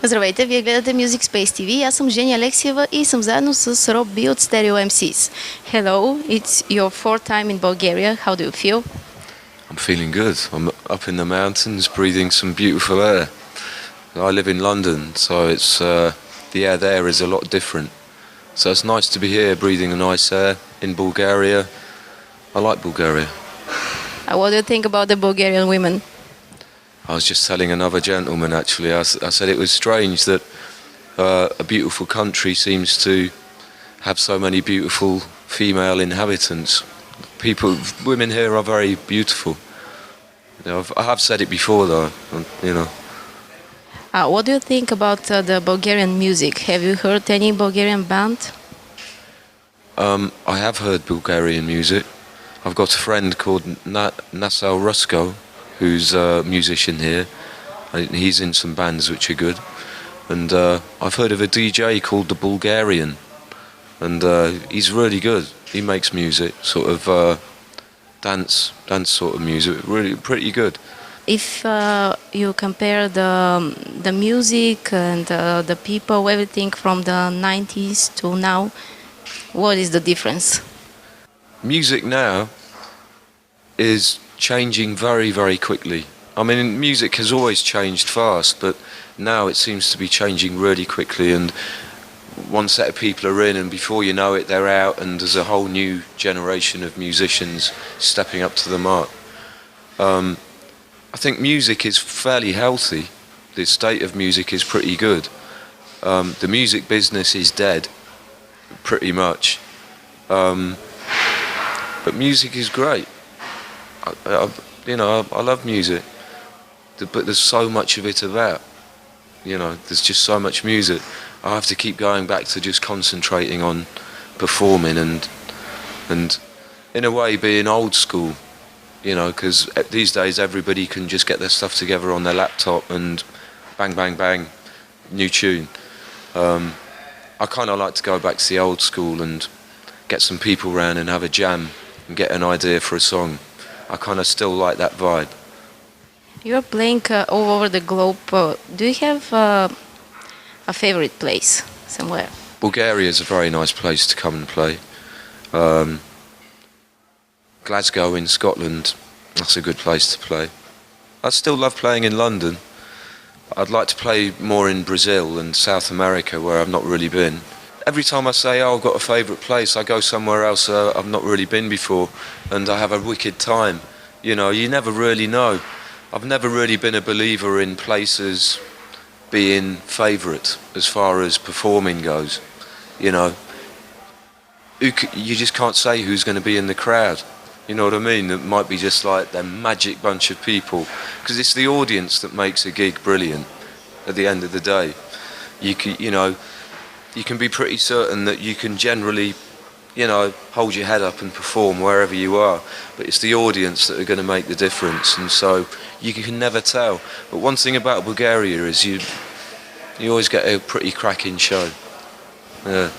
Здравейте, вие гледате Music Space TV. Аз съм Жени Алексиева и съм заедно с Роб Би от Stereo MCs. Hello, it's your fourth time in Bulgaria. How do you feel? I'm feeling good. I'm up in the mountains breathing some beautiful air. I live in London, so it's the air there is a lot different. So it's nice to be here breathing a nice air in Bulgaria. I like Bulgaria. What do you think about the Bulgarian women? I was just telling another gentleman actually, I said it was strange that a beautiful country seems to have so many beautiful female inhabitants. Women here are very beautiful. You know, I have said it before though, you know. What do you think about the Bulgarian music? Have you heard any Bulgarian band? I have heard Bulgarian music. I've got a friend called Nasal Rusko, who's a musician here. He's in some bands which are good. And I've heard of a DJ called The Bulgarian. And he's really good. He makes music, sort of dance sort of music, really pretty good. If you compare the music and the people, everything from the 90s to now, what is the difference? Music now is changing very, very quickly. I mean, music has always changed fast, but now it seems to be changing really quickly, and one set of people are in, and before you know it, they're out, and there's a whole new generation of musicians stepping up to the mark. I think music is fairly healthy. The state of music is pretty good. The music business is dead, pretty much. But music is great. I love music, but there's so much of it about. You know, there's just so much music. I have to keep going back to just concentrating on performing and in a way being old school. You know, because these days everybody can just get their stuff together on their laptop and bang, bang, bang, new tune. I kind of like to go back to the old school and get some people round and have a jam and get an idea for a song. I kind of still like that vibe. You're playing all over the globe. Do you have a favorite place somewhere? Bulgaria is a very nice place to come and play. Glasgow in Scotland, that's a good place to play. I still love playing in London. I'd like to play more in Brazil and South America where I've not really been. Every time I say, oh, I've got a favourite place, I go somewhere else I've not really been before, and I have a wicked time. You know, you never really know. I've never really been a believer in places being favourite as far as performing goes. You know, you just can't say who's going to be in the crowd. You know what I mean? It might be just like that magic bunch of people, because it's the audience that makes a gig brilliant at the end of the day. You can be pretty certain that you can generally, hold your head up and perform wherever you are, but it's the audience that are going to make the difference, and so you can never tell. But one thing about Bulgaria is you always get a pretty cracking show. Yeah.